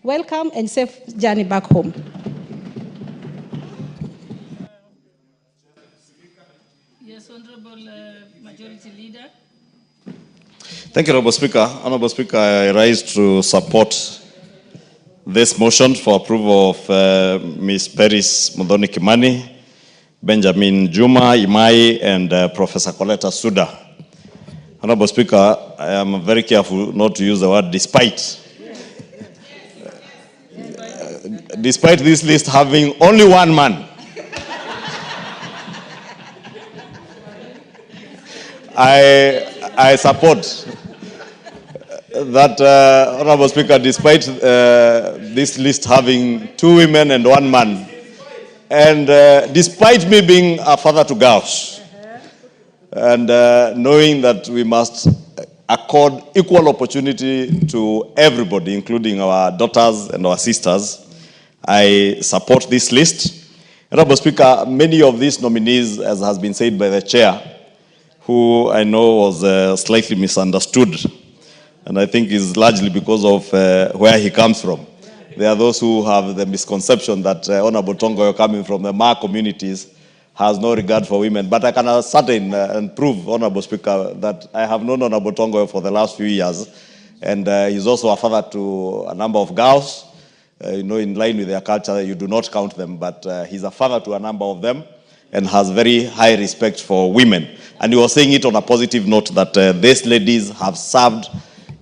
Welcome and safe journey back home. Yes, Honorable Majority Leader. Thank you, Honorable Speaker. Honorable Speaker, I rise to support this motion for approval of Ms. Peris Muthoni Kimani, Benjamin Juma Imai, and Professor Coletta Suda. Honorable Speaker, I am very careful not to use the word despite. Despite this list having only one man. I support that, Honorable Speaker, despite this list having 2 women and 1 man, and despite me being a father to girls, and knowing that we must accord equal opportunity to everybody, including our daughters and our sisters, I support this list. Honorable Speaker, many of these nominees, as has been said by the chair, who I know was slightly misunderstood, and I think is largely because of where he comes from. There are those who have the misconception that Honorable Tongoyo, coming from the Ma communities, has no regard for women. But I can ascertain and prove, Honorable Speaker, that I have known Honorable Tongoyo for the last few years, and he's also a father to a number of girls. In line with their culture, you do not count them, but he's a father to a number of them, and has very high respect for women. And he was saying it on a positive note that these ladies have served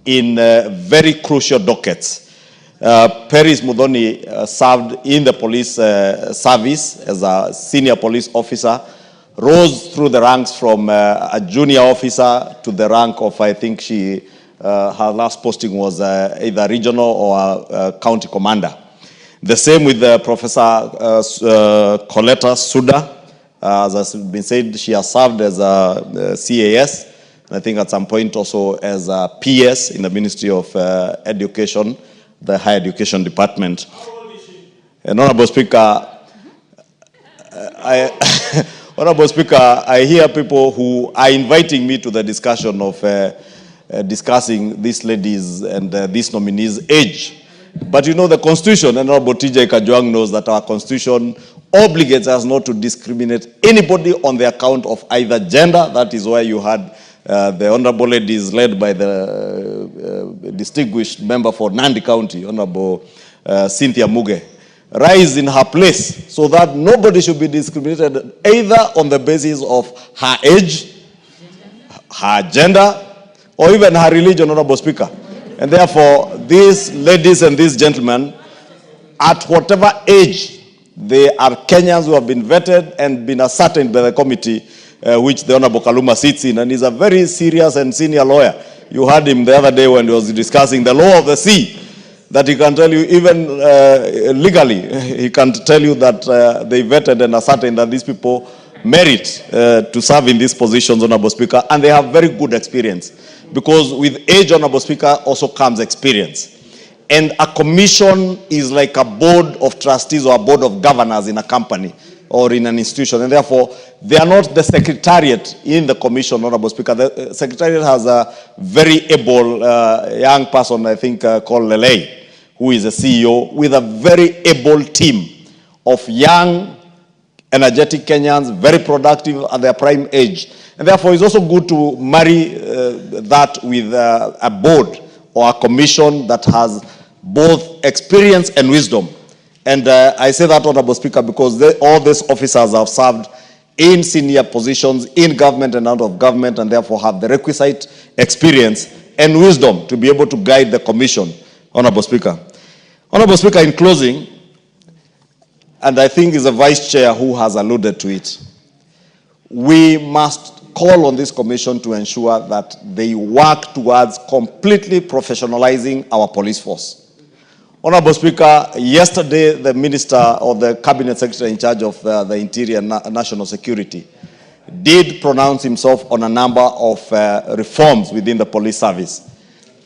in very crucial dockets. Peris Muthoni served in the police service as a senior police officer, rose through the ranks from a junior officer to the rank of, I think her last posting was either regional or county commander. The same with Professor Coletta Suda. As has been said, she has served as a CAS, and I think at some point also as a PS in the Ministry of Education, the Higher Education Department. And Honorable Speaker, Honorable Speaker, I hear people who are inviting me to the discussion of discussing these ladies and these nominees' age. But you know the Constitution, and Honorable TJ Kajwang knows that our Constitution obligates us not to discriminate anybody on the account of either gender. That is why you had the honorable ladies led by the distinguished member for Nandi County, Honorable Cynthia Muge, rise in her place so that nobody should be discriminated either on the basis of her age, her gender, or even her religion, Honorable Speaker. And therefore, these ladies and these gentlemen, at whatever age, they are Kenyans who have been vetted and been ascertained by the committee which the Honorable Kaluma sits in, and he's a very serious and senior lawyer. You heard him the other day when he was discussing the law of the sea, that he can tell you even legally, he can tell you that they vetted and ascertained that these people merit to serve in these positions, Honorable Speaker, and they have very good experience. Because with age, Honorable Speaker, also comes experience. And a commission is like a board of trustees or a board of governors in a company or in an institution. And therefore, they are not the secretariat in the commission, Honorable Speaker. The secretariat has a very able young person, I think, called Lele, who is a CEO, with a very able team of young, energetic Kenyans, very productive at their prime age. And therefore, it's also good to marry that with a board or a commission that has both experience and wisdom. And I say that, Honorable Speaker, because all these officers have served in senior positions in government and out of government, and therefore have the requisite experience and wisdom to be able to guide the commission, Honorable Speaker. Honorable Speaker, in closing, and I think is the Vice Chair who has alluded to it, we must call on this commission to ensure that they work towards completely professionalizing our police force. Honorable Speaker, yesterday the Minister or the Cabinet Secretary in charge of the Interior and National Security did pronounce himself on a number of reforms within the police service.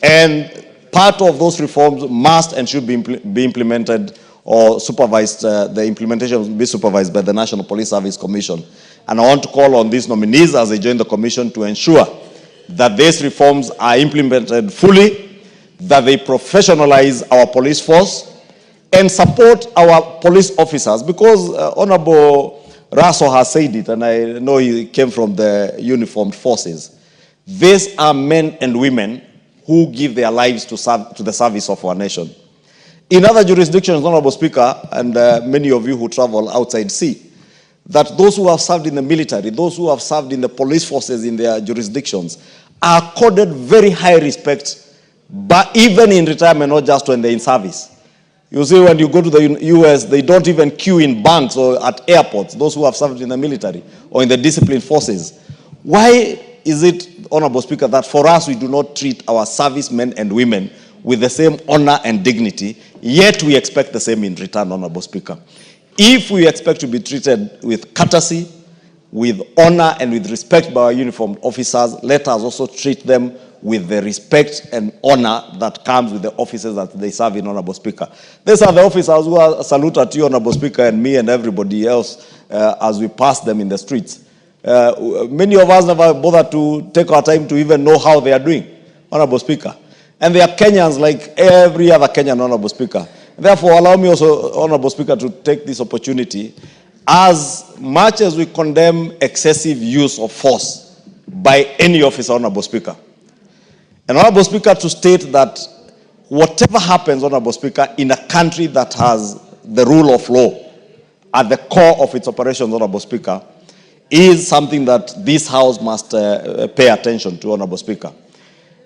And part of those reforms must and should be implemented or supervised, the implementation will be supervised by the National Police Service Commission. And I want to call on these nominees as they join the commission to ensure that these reforms are implemented fully, that they professionalize our police force and support our police officers, because Honorable Raso has said it, and I know he came from the uniformed forces. These are men and women who give their lives to the service of our nation. In other jurisdictions, Honorable Speaker, and many of you who travel outside see, that those who have served in the military, those who have served in the police forces in their jurisdictions, are accorded very high respect, but even in retirement, not just when they're in service. You see, when you go to the US, they don't even queue in banks or at airports, those who have served in the military or in the disciplined forces. Why is it, Honorable Speaker, that for us we do not treat our servicemen and women with the same honor and dignity, yet we expect the same in return, Honorable Speaker? If we expect to be treated with courtesy, with honor and with respect by our uniformed officers, let us also treat them with the respect and honor that comes with the officers that they serve in, Honorable Speaker. These are the officers who are salute at you, Honorable Speaker, and me and everybody else as we pass them in the streets. Many of us never bother to take our time to even know how they are doing, Honorable Speaker. And they are Kenyans like every other Kenyan, Honorable Speaker. Therefore, allow me also, Honorable Speaker, to take this opportunity. As much as we condemn excessive use of force by any officer, Honorable Speaker, and Honorable Speaker, to state that whatever happens, Honorable Speaker, in a country that has the rule of law at the core of its operations, Honorable Speaker, is something that this House must pay attention to, Honorable Speaker.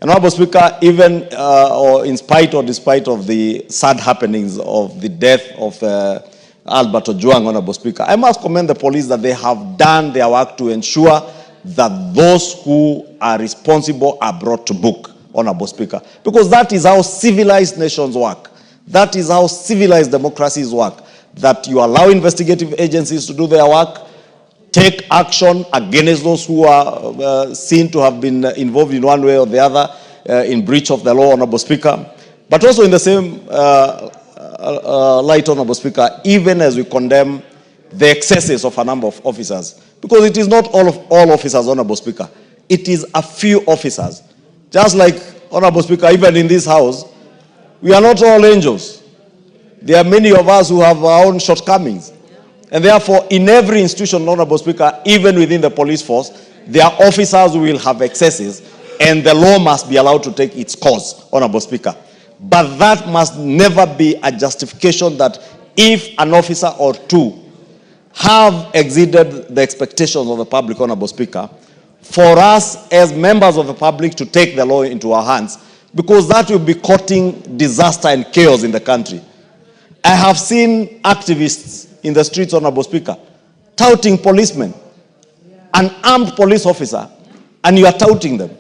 And Honorable Speaker, even or in spite or despite of the sad happenings of the death of Albert Ojwang, Honorable Speaker, I must commend the police that they have done their work to ensure that those who are responsible are brought to book, Honorable Speaker. Because that is how civilized nations work. That is how civilized democracies work. That you allow investigative agencies to do their work, take action against those who are seen to have been involved in one way or the other in breach of the law, Honorable Speaker. But also in the same light, Honorable Speaker, even as we condemn the excesses of a number of officers, because it is not all officers, Honorable Speaker. It is a few officers. Just like, Honorable Speaker, even in this House, we are not all angels. There are many of us who have our own shortcomings. And therefore, in every institution, Honorable Speaker, even within the police force, there are officers who will have excesses, and the law must be allowed to take its course, Honorable Speaker. But that must never be a justification that if an officer or two have exceeded the expectations of the public, Honorable Speaker, for us as members of the public to take the law into our hands, because that will be courting disaster and chaos in the country. I have seen activists in the streets, Honorable Speaker, touting policemen, an armed police officer, and you are touting them.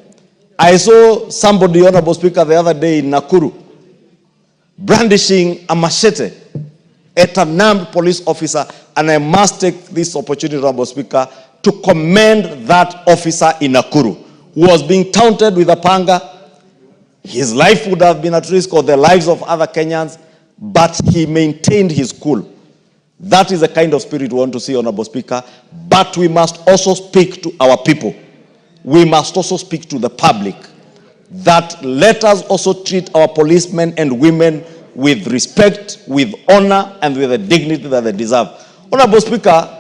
I saw somebody, Honorable Speaker, the other day in Nakuru, brandishing a machete at an armed police officer, and I must take this opportunity, Honorable Speaker, to commend that officer in Nakuru who was being taunted with a panga. His life would have been at risk, or the lives of other Kenyans, but he maintained his cool. That is the kind of spirit we want to see, Honorable Speaker. But we must also speak to our people. We must also speak to the public that let us also treat our policemen and women with respect, with honor, and with the dignity that they deserve. Honorable Speaker,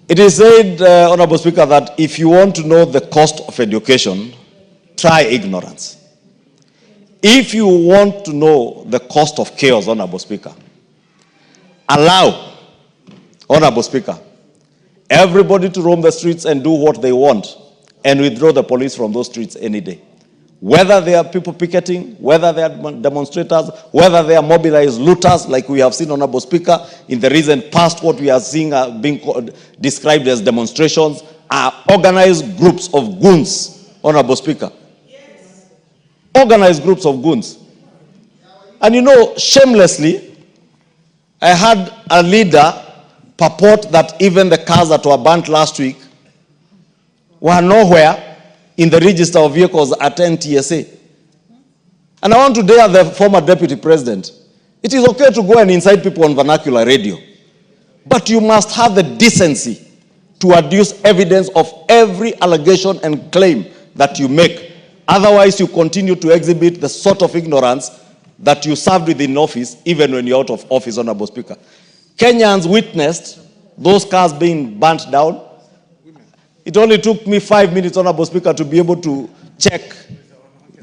it is said, Honorable Speaker, that if you want to know the cost of education, try ignorance. If you want to know the cost of chaos, Honorable Speaker, allow, Honorable Speaker, everybody to roam the streets and do what they want and withdraw the police from those streets any day. Whether they are people picketing, whether they are demonstrators, whether they are mobilized looters, like we have seen, Honorable Speaker, in the recent past, what we are seeing being described as demonstrations are organized groups of goons, Honorable Speaker. Yes. Organized groups of goons. And you know, shamelessly, I had a leader purport that even the cars that were burnt last week were nowhere in the register of vehicles at NTSA. And I want to dare the former deputy president. It is okay to go and incite people on vernacular radio, but you must have the decency to adduce evidence of every allegation and claim that you make, Otherwise, you continue to exhibit the sort of ignorance that you served within office, even when you're out of office, Honorable Speaker. Kenyans witnessed those cars being burnt down. It only took me 5 minutes, Honorable Speaker, to be able to check.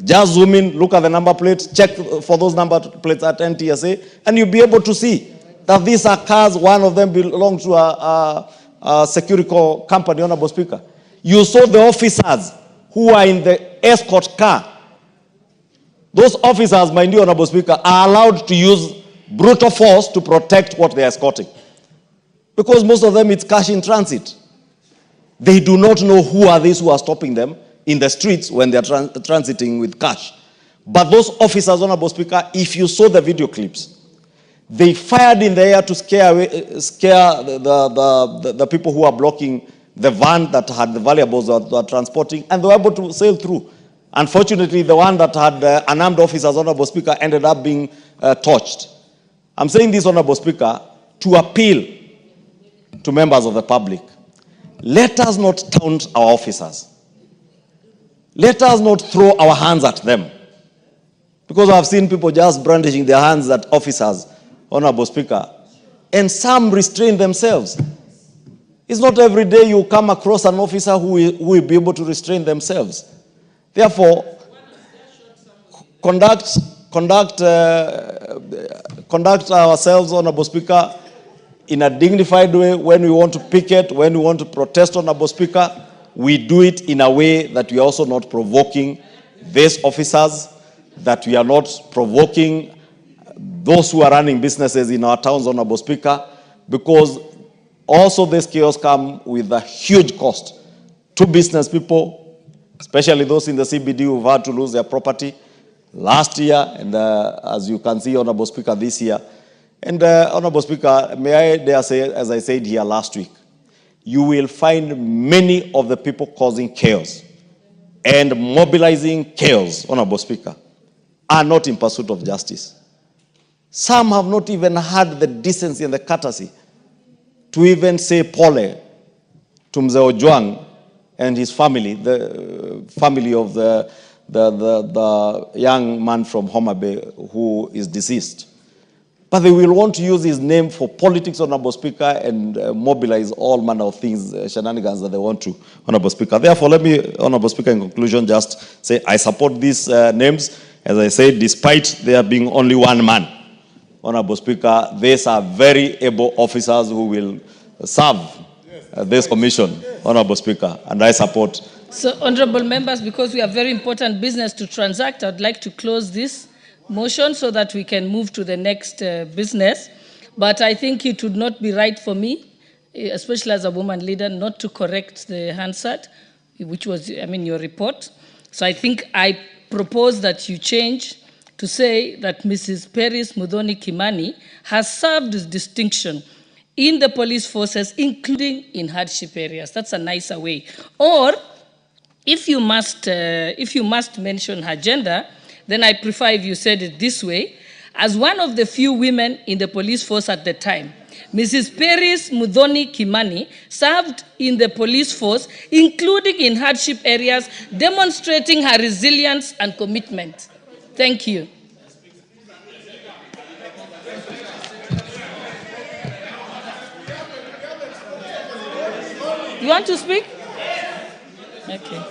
Just zoom in, look at the number plates, check for those number plates at NTSA, and you'll be able to see that these are cars, one of them belongs to a security company, Honorable Speaker. You saw the officers who are in the escort car. Those officers, mind you, Honorable Speaker, are allowed to use brutal force to protect what they are escorting. Because most of them, it's cash in transit. They do not know who are these who are stopping them in the streets when they are transiting with cash. But those officers, Honorable Speaker, if you saw the video clips, they fired in the air to scare the people who are blocking the van that had the valuables that they were transporting, and they were able to sail through. Unfortunately, the one that had unarmed officers, Honorable Speaker, ended up being torched. I'm saying this, Honorable Speaker, to appeal to members of the public. Let us not taunt our officers. Let us not throw our hands at them. Because I've seen people just brandishing their hands at officers, Honorable Speaker, and some restrain themselves. It's not every day you come across an officer who will be able to restrain themselves. Therefore, conduct ourselves, Honorable Speaker, in a dignified way. When we want to picket, when we want to protest, Honorable Speaker, we do it in a way that we are also not provoking these officers, that we are not provoking those who are running businesses in our towns, Honorable Speaker, because also this chaos comes with a huge cost to business people, especially those in the CBD who've had to lose their property last year, and as you can see, Honorable Speaker, this year. And Honorable Speaker, may I dare say, as I said here last week, you will find many of the people causing chaos and mobilizing chaos, Honorable Speaker, are not in pursuit of justice. Some have not even had the decency and the courtesy to even say pole to Mzee Ojwang and his family, the family of the young man from Homa Bay who is deceased. But they will want to use his name for politics, Honorable Speaker, and mobilize all manner of things, shenanigans that they want to, Honorable Speaker. Therefore, let me, Honorable Speaker, in conclusion, just say I support these names. As I said, despite there being only one man, Honorable Speaker, these are very able officers who will serve this commission, Honorable Speaker, and I support. So, honorable members, because we have very important business to transact, I'd like to close this motion so that we can move to the next business. But I think it would not be right for me, especially as a woman leader, not to correct the Hansard, which was, your report. So I think I propose that you change to say that Mrs. Paris Muthoni Kimani has served with distinction in the police forces, including in hardship areas. That's a nicer way. Or, if you must mention her gender, then I prefer if you said it this way: as one of the few women in the police force at the time, Mrs. Paris Muthoni Kimani served in the police force, including in hardship areas, demonstrating her resilience and commitment. Thank you. You want to speak? Okay.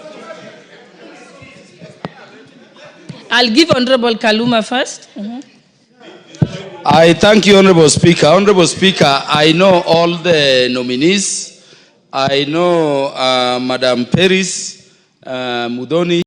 I'll give Honorable Kaluma first. I thank you, Honorable Speaker. Honorable Speaker, I know all the nominees. I know Madam Paris Muthoni.